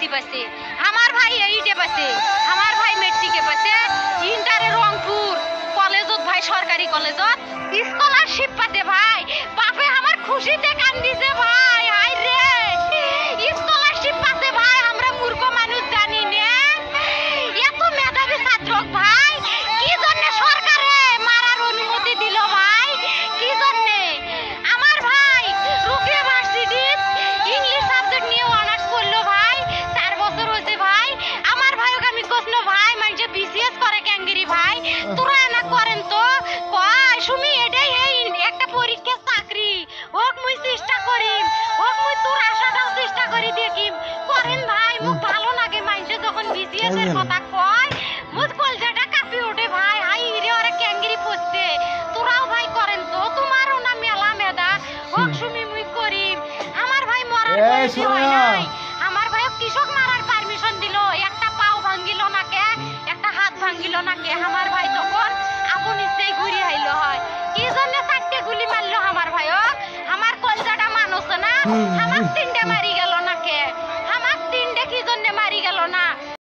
SSC পাইছে, আমার ভাই এইটে পাইছে, আমার ভাই মেট্রিকে পাইছে, ইন্টারে রংপুর কলেজত ভাই সরকারি কলেজত স্কলারশিপ পাইছে ভাই। বাপে আমার খুশিতে কান্দিছে ভাই। হাই রে স্কলারশিপ পাইছে ভাই। আমরা মূর্খ মানুষ জানি না এত মেধাবী ছাত্র ভাই কি জন্য সরকারে মারার অনুমতি দিল ভাই, কি জন্য? আমার ভাই রুকিয়া ভার্সিটির ইংলিশ সাবজেক্ট নিয়ে অনার্স করলো ভাই, 4 বছর হয়েছে ভাই। আমার ভাইকে আমি কইনো ভাই মানে বিসিএস করে ক্যাঙ্গেরি ভাই, তোরা না করেন তো কয় সুমি এটাই এই একটা পরীক্ষা চাকরি হোক মুই চেষ্টা করি, হোক মুই তোর আশাটাও চেষ্টা করি দেখিম করেন ভাই। মুখ ভালো লাগে মানুষে যখন বিসিএস এর কথা কয়, মুখ কলজাটা কাঁপি ওঠে ভাই। হাই রে ওরে ক্যাঙ্গেরি পড়ছে, তোরাও ভাই করেন তো, তোমারও না মেলা মেধা, হোক সুমি মুই করি। আমার ভাই মরার বয়স হয় নাই, আমার ভাই কৃষক মারার পারমিশন দিল, একটা পাও ভাঙ্গিল না কে, একটা হাত ভাঙ্গিল না কে। আমার ভাই তখন আপন ইচ্ছেই ঘুরে আইলো হয়, কি জন্য 4টে গুলি মারলো আমার ভাই। আমার কলজাটা মানুষ না, আমার 3টে মারি গেল